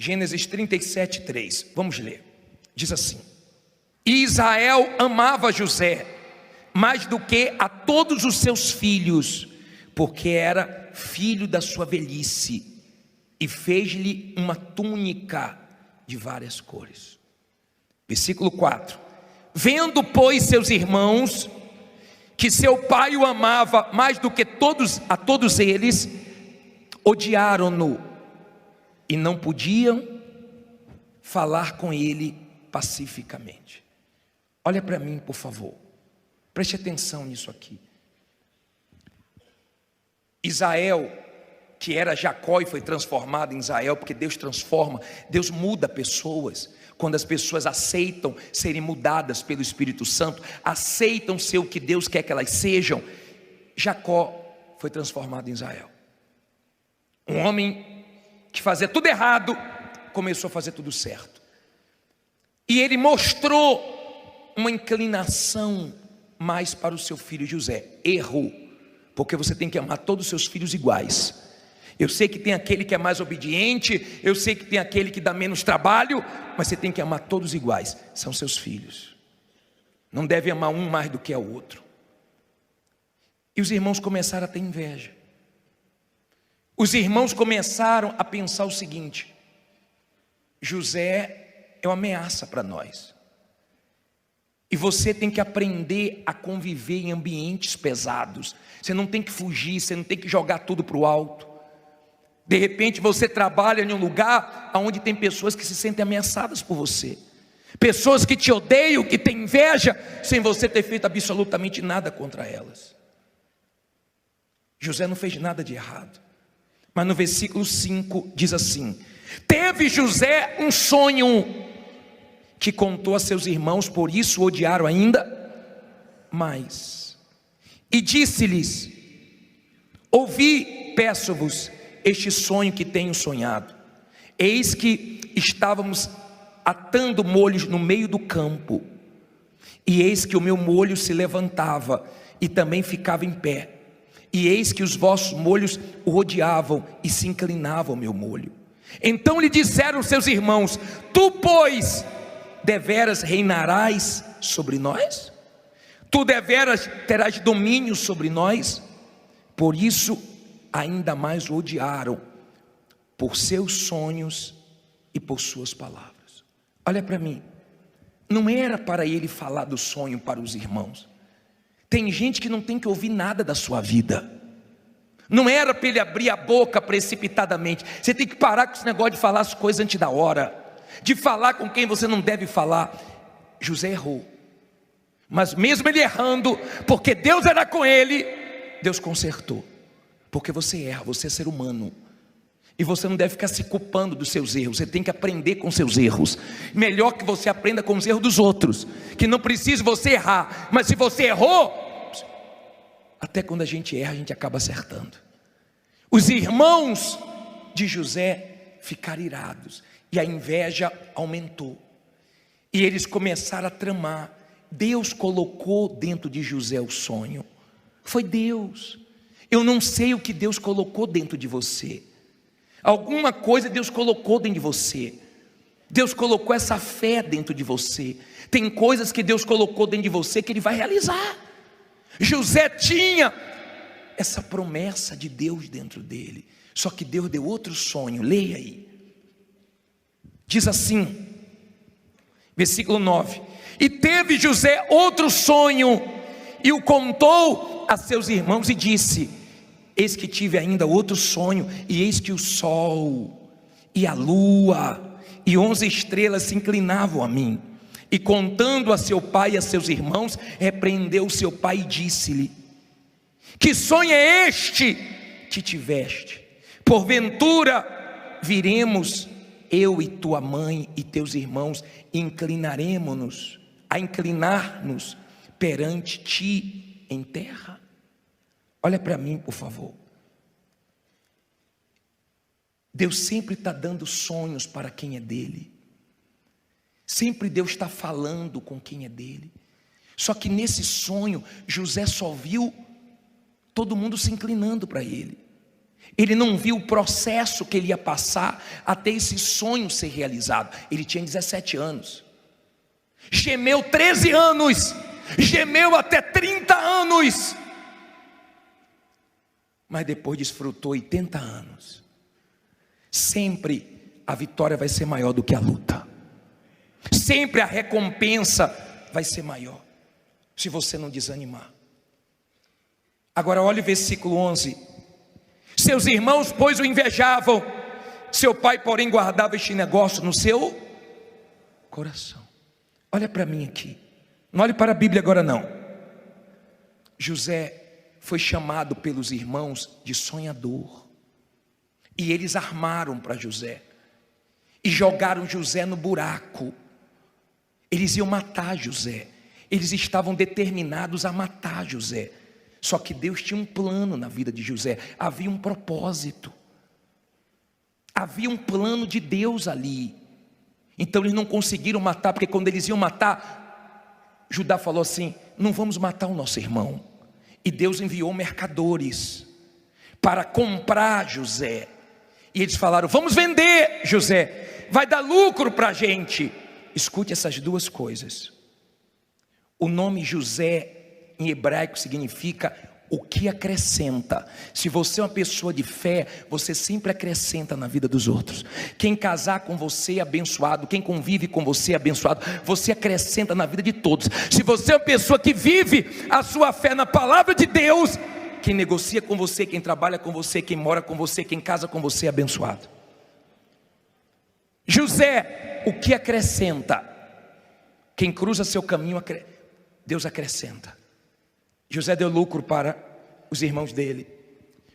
Gênesis 37:3, vamos ler. Diz assim: e Israel amava José mais do que a todos os seus filhos, porque era filho da sua velhice, e fez-lhe uma túnica de várias cores. Versículo 4: vendo, pois, seus irmãos que seu pai o amava mais do que a todos eles, odiaram-no e não podiam falar com ele pacificamente. Olha para mim, por favor, preste atenção nisso aqui. Israel, que era Jacó e foi transformado em Israel, porque Deus transforma, Deus muda pessoas. Quando as pessoas aceitam serem mudadas pelo Espírito Santo, aceitam ser o que Deus quer que elas sejam, Jacó foi transformado em Israel. Um homem que fazia tudo errado, começou a fazer tudo certo. E ele mostrou uma inclinação mais para o seu filho José. Errou, porque você tem que amar todos os seus filhos iguais. Eu sei que tem aquele que é mais obediente, eu sei que tem aquele que dá menos trabalho, mas você tem que amar todos iguais, são seus filhos. Não deve amar um mais do que o outro. E os irmãos começaram a ter inveja. Os irmãos começaram a pensar o seguinte: José é uma ameaça para nós. E você tem que aprender a conviver em ambientes pesados. Você não tem que fugir, você não tem que jogar tudo para o alto. De repente você trabalha em um lugar onde tem pessoas que se sentem ameaçadas por você. Pessoas que te odeiam, que têm inveja, sem você ter feito absolutamente nada contra elas. José não fez nada de errado. Mas no versículo 5 diz assim: teve José um sonho que contou a seus irmãos, por isso o odiaram ainda mais. E disse-lhes: ouvi, peço-vos, este sonho que tenho sonhado. Eis que estávamos atando molhos no meio do campo, e eis que o meu molho se levantava e também ficava em pé, e eis que os vossos molhos o rodeavam e se inclinavam ao meu molho. Então lhe disseram seus irmãos: tu, pois, deveras reinarás sobre nós? Tu deveras terás domínio sobre nós? Por isso ainda mais o odiaram, por seus sonhos e por suas palavras. Olha para mim, não era para ele falar do sonho para os irmãos. Tem gente que não tem que ouvir nada da sua vida. Não era para ele abrir a boca precipitadamente. Você tem que parar com esse negócio de falar as coisas antes da hora, de falar com quem você não deve falar. José errou, mas mesmo ele errando, porque Deus era com ele, Deus consertou. Porque você erra, você é ser humano, e você não deve ficar se culpando dos seus erros. Você tem que aprender com seus erros. Melhor que você aprenda com os erros dos outros, que não precisa você errar. Mas se você errou, até quando a gente erra, a gente acaba acertando. Os irmãos de José ficaram irados, e a inveja aumentou, e eles começaram a tramar. Deus colocou dentro de José o sonho. Foi Deus. Eu não sei o que Deus colocou dentro de você. Alguma coisa Deus colocou dentro de você. Deus colocou essa fé dentro de você. Tem coisas que Deus colocou dentro de você que Ele vai realizar. José tinha essa promessa de Deus dentro dele, só que Deus deu outro sonho. Leia aí. Diz assim, versículo 9: e teve José outro sonho, e o contou a seus irmãos, e disse: eis que tive ainda outro sonho, e eis que o sol e a lua e 11 estrelas se inclinavam a mim. E contando a seu pai e a seus irmãos, repreendeu seu pai e disse-lhe: que sonho é este que tiveste? Porventura viremos eu e tua mãe e teus irmãos, inclinar-nos perante ti em terra? Olha para mim, por favor. Deus sempre está dando sonhos para quem é dele. Sempre Deus está falando com quem é dele. Só que nesse sonho, José só viu todo mundo se inclinando para ele. Ele não viu o processo que ele ia passar até esse sonho ser realizado. Ele tinha 17 anos. Gemeu 13 anos. Gemeu até 30 anos. Mas depois desfrutou 80 anos. Sempre a vitória vai ser maior do que a luta. Sempre a recompensa vai ser maior, se você não desanimar. Agora olha o versículo 11. Seus irmãos, pois, o invejavam. Seu pai, porém, guardava este negócio no seu coração. Olha para mim aqui. Não olhe para a Bíblia agora não. José foi chamado pelos irmãos de sonhador. E eles armaram para José. E jogaram José no buraco. Eles iam matar José. Eles estavam determinados a matar José. Só que Deus tinha um plano na vida de José. Havia um propósito. Havia um plano de Deus ali. Então eles não conseguiram matar, porque quando eles iam matar, Judá falou assim: não vamos matar o nosso irmão. E Deus enviou mercadores para comprar José. E eles falaram: vamos vender José, vai dar lucro para a gente. Escute essas duas coisas. O nome José em hebraico significa o que acrescenta. Se você é uma pessoa de fé, você sempre acrescenta na vida dos outros. Quem casar com você é abençoado. Quem convive com você é abençoado. Você acrescenta na vida de todos. Se você é uma pessoa que vive a sua fé na palavra de Deus, quem negocia com você, quem trabalha com você, quem mora com você, quem casa com você é abençoado. José, o que acrescenta? Quem cruza seu caminho, Deus acrescenta. José deu lucro para os irmãos dele.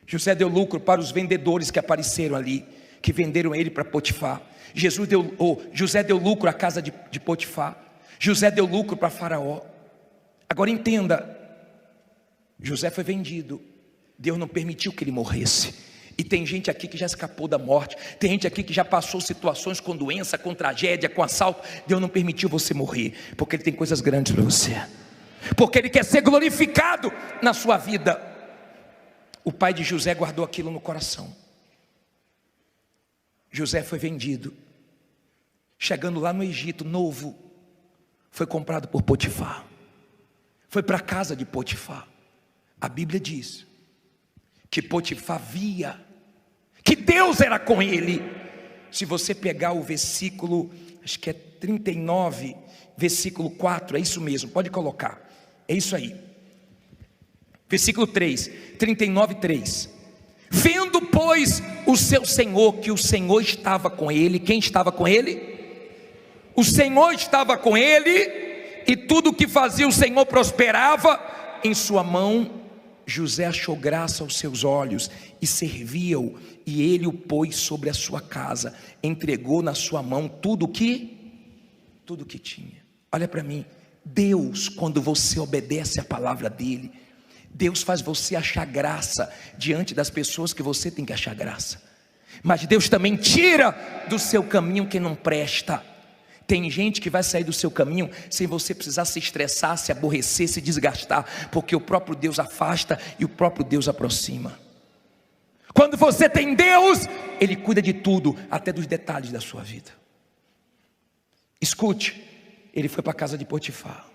José deu lucro para os vendedores que apareceram ali, que venderam ele para Potifar. José deu lucro à casa de Potifar. José deu lucro para Faraó. Agora entenda, José foi vendido. Deus não permitiu que ele morresse. E tem gente aqui que já escapou da morte. Tem gente aqui que já passou situações com doença, com tragédia, com assalto. Deus não permitiu você morrer, porque Ele tem coisas grandes para você. Porque Ele quer ser glorificado na sua vida. O pai de José guardou aquilo no coração. José foi vendido. Chegando lá no Egito, novo, foi comprado por Potifar. Foi para a casa de Potifar. A Bíblia diz que Potifar via que Deus era com ele. Se você pegar o versículo, acho que é 39, versículo 4, é isso mesmo, pode colocar. É isso aí. Versículo 3, 39, 3. Vendo, pois, o seu senhor, que o Senhor estava com ele. Quem estava com ele? O Senhor estava com ele, e tudo o que fazia o Senhor prosperava em sua mão. José achou graça aos seus olhos e servia-o, e ele o pôs sobre a sua casa, entregou na sua mão tudo o que tinha. Olha para mim, Deus, quando você obedece a palavra dele, Deus faz você achar graça diante das pessoas que você tem que achar graça. Mas Deus também tira do seu caminho quem não presta. Tem gente que vai sair do seu caminho sem você precisar se estressar, se aborrecer, se desgastar, porque o próprio Deus afasta e o próprio Deus aproxima. Quando você tem Deus, Ele cuida de tudo, até dos detalhes da sua vida. Escute, ele foi para a casa de Potifar.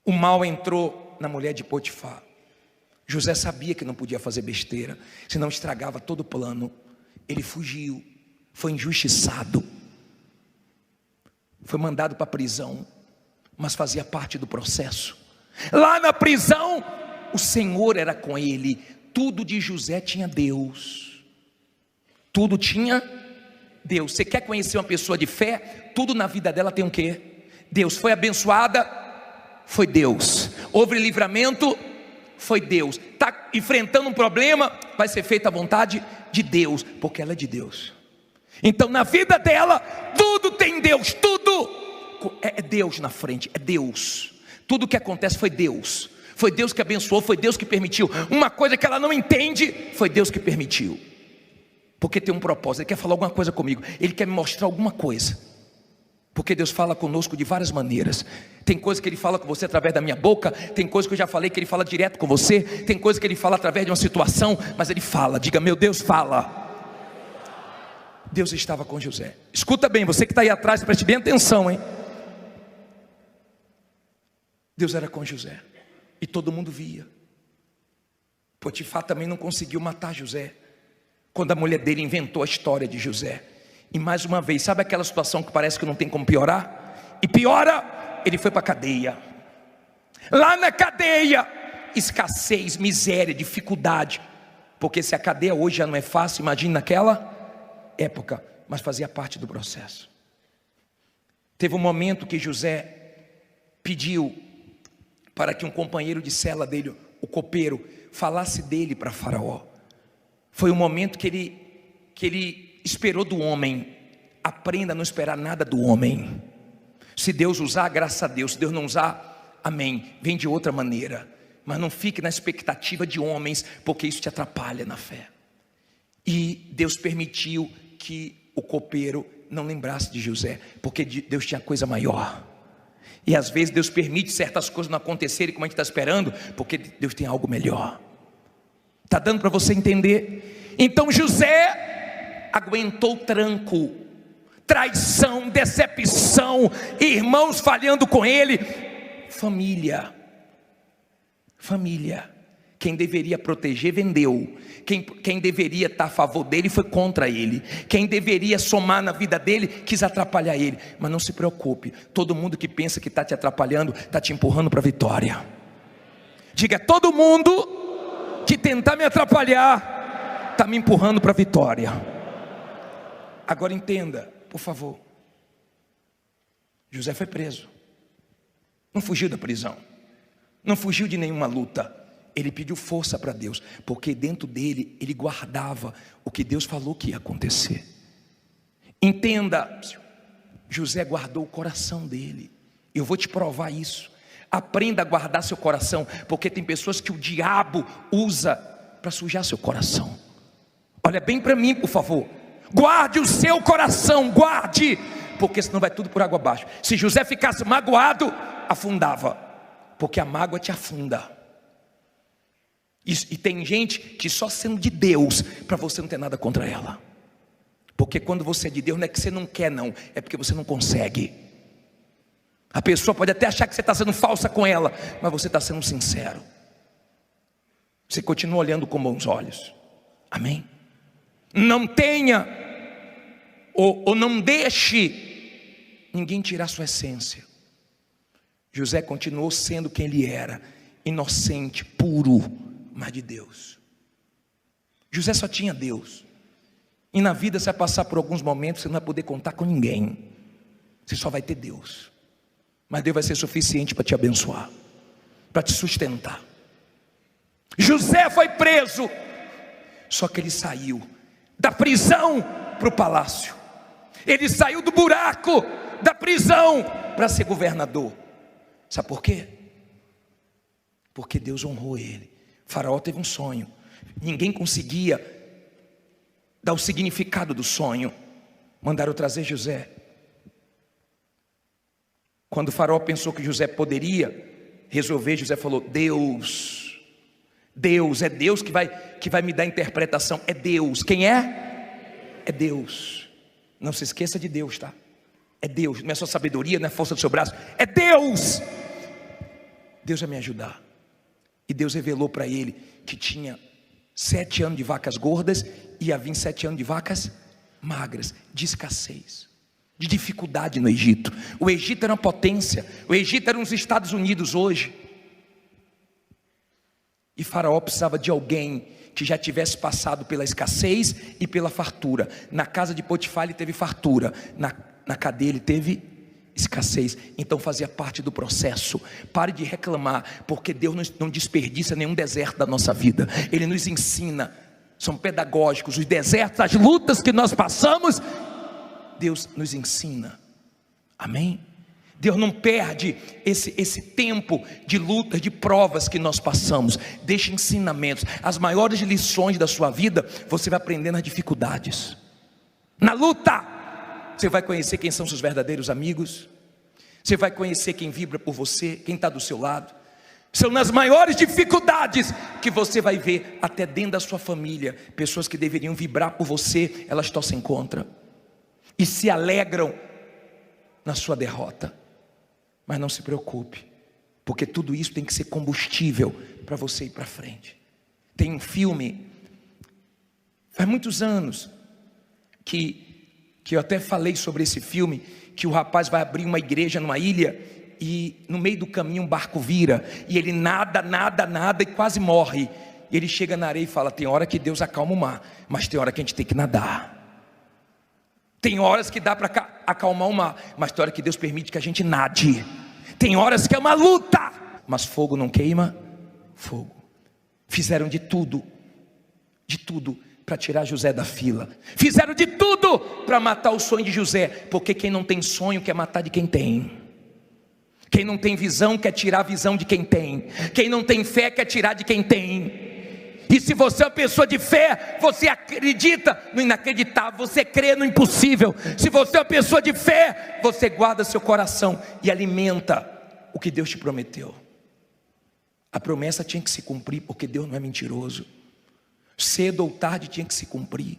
O mal entrou na mulher de Potifar. José sabia que não podia fazer besteira, senão estragava todo o plano. Ele fugiu, foi injustiçado, foi mandado para a prisão, mas fazia parte do processo. Lá na prisão, o Senhor era com ele. Tudo de José tinha Deus. Tudo tinha Deus. Você quer conhecer uma pessoa de fé? Tudo na vida dela tem o quê? Deus. Foi abençoada? Foi Deus. Houve livramento? Foi Deus. Está enfrentando um problema? Vai ser feita a vontade de Deus, porque ela é de Deus. Então na vida dela, tudo tem Deus. Tudo é Deus na frente, é Deus. Tudo que acontece foi Deus. Foi Deus que abençoou, foi Deus que permitiu. Uma coisa que ela não entende, foi Deus que permitiu. Porque tem um propósito, Ele quer falar alguma coisa comigo, Ele quer me mostrar alguma coisa. Porque Deus fala conosco de várias maneiras. Tem coisa que Ele fala com você através da minha boca. Tem coisa que eu já falei que Ele fala direto com você. Tem coisa que Ele fala através de uma situação. Mas Ele fala, diga, meu Deus fala. Deus estava com José. Escuta bem, você que está aí atrás, preste bem atenção, hein? Deus era com José. E todo mundo via. Potifar também não conseguiu matar José, quando a mulher dele inventou a história de José. E mais uma vez, sabe aquela situação que parece que não tem como piorar? E piora, ele foi para a cadeia. Lá na cadeia, escassez, miséria, dificuldade. Porque se a cadeia hoje já não é fácil, imagine naquela época. Mas fazia parte do processo. Teve um momento que José pediu para que um companheiro de cela dele, o copeiro, falasse dele para Faraó. Foi um momento que ele esperou do homem. Aprenda a não esperar nada do homem. Se Deus usar, graças a Deus. Se Deus não usar, amém, vem de outra maneira. Mas não fique na expectativa de homens, porque isso te atrapalha na fé. E Deus permitiu que o copeiro não lembrasse de José, porque Deus tinha coisa maior. E às vezes Deus permite certas coisas não acontecerem como a gente está esperando, porque Deus tem algo melhor. Está dando para você entender? Então José aguentou tranco, traição, decepção, irmãos falhando com ele, família. Quem deveria proteger, vendeu. Quem deveria estar a favor dele, foi contra ele. Quem deveria somar na vida dele, quis atrapalhar ele. Mas não se preocupe, todo mundo que pensa que está te atrapalhando, está te empurrando para a vitória. Diga, todo mundo que tentar me atrapalhar, está me empurrando para a vitória. Agora entenda, por favor. José foi preso. Não fugiu da prisão. Não fugiu de nenhuma luta. Ele pediu força para Deus, porque dentro dele, ele guardava o que Deus falou que ia acontecer. Entenda, José guardou o coração dele. Eu vou te provar isso. Aprenda a guardar seu coração, porque tem pessoas que o diabo usa para sujar seu coração. Olha bem para mim, por favor. Guarde o seu coração, guarde, porque senão vai tudo por água abaixo. Se José ficasse magoado, afundava, porque a mágoa te afunda. E tem gente que só sendo de Deus, para você não ter nada contra ela. Porque quando você é de Deus, não é que você não quer não, é porque você não consegue. A pessoa pode até achar que você está sendo falsa com ela, mas você está sendo sincero. Você continua olhando com bons olhos. Amém? Não tenha ou não deixe ninguém tirar sua essência. José continuou sendo quem ele era, inocente, puro, mas de Deus. José só tinha Deus. E na vida você vai passar por alguns momentos, você não vai poder contar com ninguém. Você só vai ter Deus. Mas Deus vai ser suficiente para te abençoar, para te sustentar. José foi preso, só que ele saiu da prisão para o palácio. Ele saiu do buraco da prisão para ser governador. Sabe por quê? Porque Deus honrou ele. Faraó teve um sonho, ninguém conseguia dar o significado do sonho. Mandaram trazer José. Quando o Faraó pensou que José poderia resolver, José falou: Deus, é Deus que vai me dar a interpretação. É Deus. Quem é? É Deus. Não se esqueça de Deus, tá? É Deus, não é só sabedoria, não é força do seu braço, é Deus. Deus vai me ajudar. E Deus revelou para ele que tinha 7 anos de vacas gordas e ia vir 7 anos de vacas magras, de escassez, de dificuldade no Egito. O Egito era uma potência, o Egito era uns Estados Unidos hoje. E Faraó precisava de alguém que já tivesse passado pela escassez e pela fartura. Na casa de Potifar ele teve fartura, na cadeia ele teve escassez. Então fazia parte do processo. Pare de reclamar, porque Deus não desperdiça nenhum deserto da nossa vida. Ele nos ensina, são pedagógicos. Os desertos, as lutas que nós passamos, Deus nos ensina. Amém? Deus não perde esse tempo de lutas, de provas que nós passamos. Deixa ensinamentos. As maiores lições da sua vida você vai aprender nas dificuldades, na luta. Você vai conhecer quem são seus verdadeiros amigos. Você vai conhecer quem vibra por você, quem está do seu lado. São nas maiores dificuldades que você vai ver, até dentro da sua família, pessoas que deveriam vibrar por você, elas torcem contra e se alegram na sua derrota. Mas não se preocupe, porque tudo isso tem que ser combustível para você ir para frente. Tem um filme, faz muitos anos, que eu até falei sobre esse filme, que o rapaz vai abrir uma igreja numa ilha, e no meio do caminho um barco vira, e ele nada e quase morre. E ele chega na areia e fala: tem hora que Deus acalma o mar, mas tem hora que a gente tem que nadar. Tem horas que dá para acalmar o mar, mas tem hora que Deus permite que a gente nade. Tem horas que é uma luta, mas fogo não queima fogo. Fizeram de tudo para tirar José da fila. Fizeram de tudo para matar o sonho de José, porque quem não tem sonho quer matar de quem tem. Quem não tem visão quer tirar a visão de quem tem. Quem não tem fé quer tirar de quem tem. E se você é uma pessoa de fé, você acredita no inacreditável, você crê no impossível. Se você é uma pessoa de fé, você guarda seu coração e alimenta o que Deus te prometeu. A promessa tinha que se cumprir, porque Deus não é mentiroso. Cedo ou tarde tinha que se cumprir.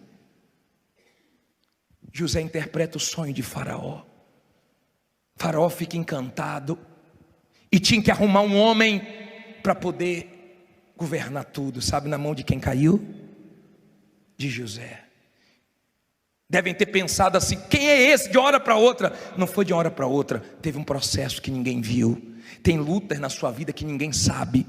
José interpreta o sonho de Faraó. Faraó fica encantado e tinha que arrumar um homem para poder governar tudo. Sabe na mão de quem caiu? De José. Devem ter pensado assim: quem é esse? De uma hora para outra. Não foi de uma hora para outra, teve um processo que ninguém viu. Tem lutas na sua vida que ninguém sabe.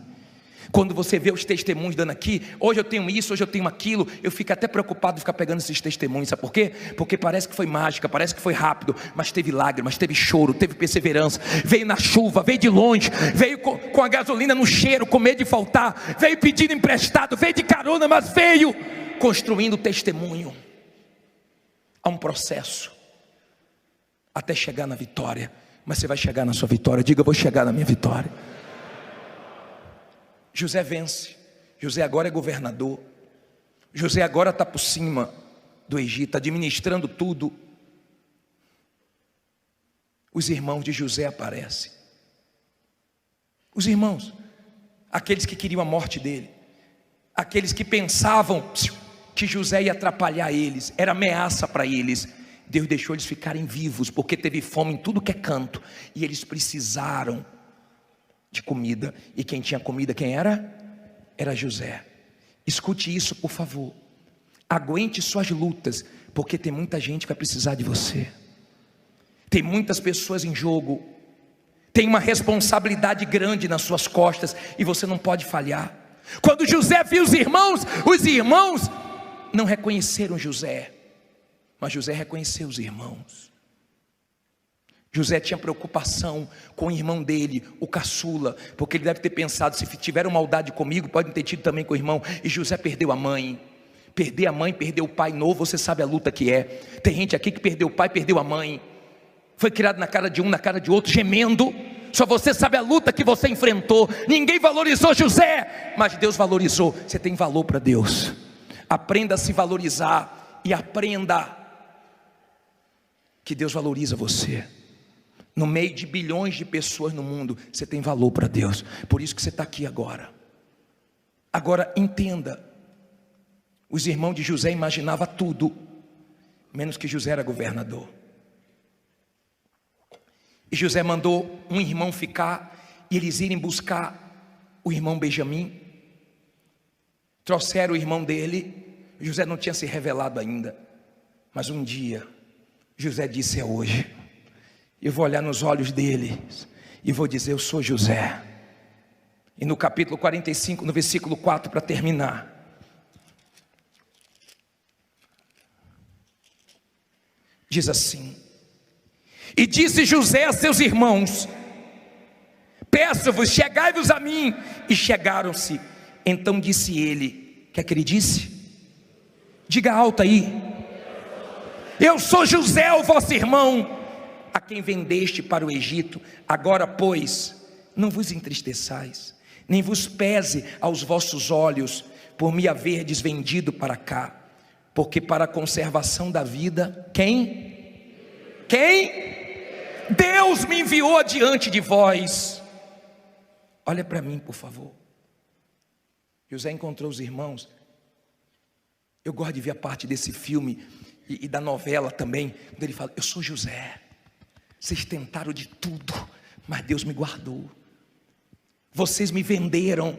Quando você vê os testemunhos dando aqui, hoje eu tenho isso, hoje eu tenho aquilo, eu fico até preocupado de ficar pegando esses testemunhos. Sabe por quê? Porque parece que foi mágica, parece que foi rápido, mas teve lágrimas, teve choro, teve perseverança. Veio na chuva, veio de longe, veio com a gasolina no cheiro, com medo de faltar, veio pedindo emprestado, veio de carona, mas veio construindo testemunho. Há um processo até chegar na vitória, mas você vai chegar na sua vitória. Diga: eu vou chegar na minha vitória. José vence. José agora é governador. José agora está por cima do Egito, administrando tudo. Os irmãos de José aparecem. Os irmãos, aqueles que queriam a morte dele, aqueles que pensavam que José ia atrapalhar eles, era ameaça para eles. Deus deixou eles ficarem vivos, porque teve fome em tudo que é canto, e eles precisaram de comida. E quem tinha comida, quem era? Era José. Escute isso, por favor. Aguente suas lutas, porque tem muita gente que vai precisar de você. Tem muitas pessoas em jogo. Tem uma responsabilidade grande nas suas costas, e você não pode falhar. Quando José viu os irmãos não reconheceram José, mas José reconheceu os irmãos. José tinha preocupação com o irmão dele, o caçula, porque ele deve ter pensado: se tiveram maldade comigo, podem ter tido também com o irmão. E José perdeu a mãe. Perder a mãe, perder o pai novo, você sabe a luta que é. Tem gente aqui que perdeu o pai, perdeu a mãe. Foi criado na cara de um, na cara de outro, gemendo. Só você sabe a luta que você enfrentou. Ninguém valorizou José, mas Deus valorizou. Você tem valor para Deus. Aprenda a se valorizar e aprenda que Deus valoriza você. No meio de bilhões de pessoas no mundo, você tem valor para Deus. Por isso que você está aqui agora. Agora entenda: os irmãos de José imaginavam tudo, menos que José era governador. E José mandou um irmão ficar, e eles irem buscar o irmão Benjamim. Trouxeram o irmão dele. José não tinha se revelado ainda, mas um dia José disse: é hoje. Eu vou olhar nos olhos dele e vou dizer: eu sou José. E no capítulo 45, no versículo 4, para terminar, diz assim: e disse José a seus irmãos: peço-vos, chegai-vos a mim. E chegaram-se. Então disse ele: quer que ele disse? Diga alto aí: eu sou José, o vosso irmão, a quem vendeste para o Egito. Agora, pois, não vos entristeçais, nem vos pese aos vossos olhos por me haverdes vendido para cá, porque para a conservação da vida, quem? Quem? Deus me enviou adiante de vós. Olha para mim, por favor. José encontrou os irmãos. Eu gosto de ver a parte desse filme e da novela também, quando ele fala: eu sou José, vocês tentaram de tudo, mas Deus me guardou. Vocês me venderam,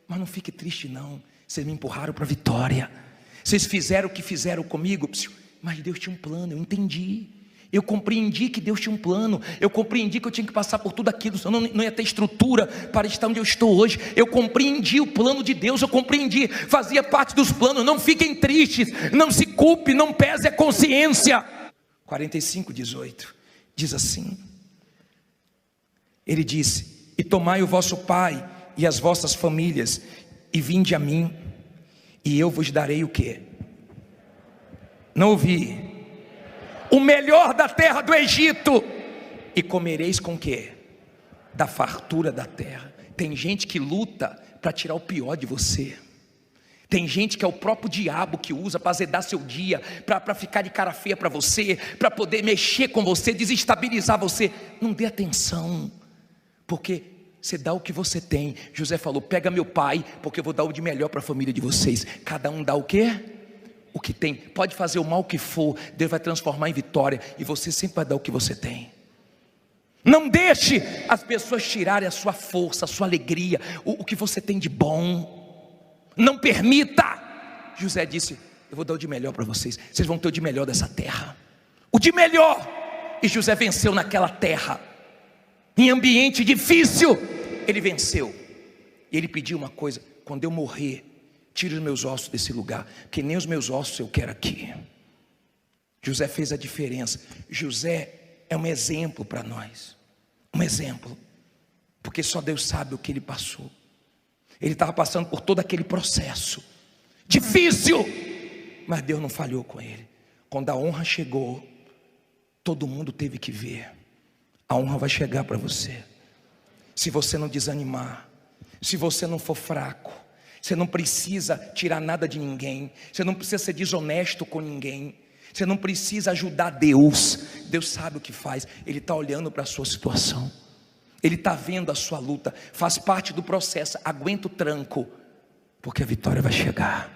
mas não fique triste não, vocês me empurraram para a vitória. Vocês fizeram o que fizeram comigo, mas Deus tinha um plano, eu entendi. Eu compreendi que Deus tinha um plano. Eu compreendi que eu tinha que passar por tudo aquilo, senão não ia ter estrutura para estar onde eu estou hoje. Eu compreendi o plano de Deus. Eu compreendi, fazia parte dos planos. Não fiquem tristes, não se culpe, não pese a consciência. 45:18 diz assim: ele disse: e tomai o vosso pai e as vossas famílias, e vinde a mim, e eu vos darei o quê? Não ouvi. O melhor da terra do Egito, e comereis com o quê? Da fartura da terra. Tem gente que luta para tirar o pior de você. Tem gente que é o próprio diabo que usa para azedar seu dia, para ficar de cara feia para você, para poder mexer com você, desestabilizar você. Não dê atenção, porque você dá o que você tem. José falou: pega meu pai, porque eu vou dar o de melhor para a família de vocês. Cada um dá o quê? O que tem. Pode fazer o mal que for, Deus vai transformar em vitória, e você sempre vai dar o que você tem. Não deixe as pessoas tirarem a sua força, a sua alegria, o que você tem de bom. Não permita. José disse: eu vou dar o de melhor para vocês. Vocês vão ter o de melhor dessa terra, o de melhor. E José venceu naquela terra, em ambiente difícil, ele venceu. E ele pediu uma coisa: quando eu morrer, tire os meus ossos desse lugar, que nem os meus ossos eu quero aqui. José fez a diferença. José é um exemplo para nós, um exemplo, porque só Deus sabe o que ele passou. Ele estava passando por todo aquele processo difícil, mas Deus não falhou com ele. Quando a honra chegou, todo mundo teve que ver. A honra vai chegar para você, se você não desanimar, se você não for fraco. Você não precisa tirar nada de ninguém, você não precisa ser desonesto com ninguém, você não precisa ajudar Deus. Deus sabe o que faz, Ele está olhando para a sua situação, Ele está vendo a sua luta, faz parte do processo. Aguenta o tranco, porque a vitória vai chegar.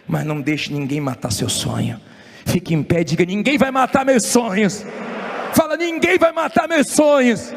Mas não deixe ninguém matar seu sonho. Fique em pé e diga: ninguém vai matar meus sonhos. Fala: ninguém vai matar meus sonhos.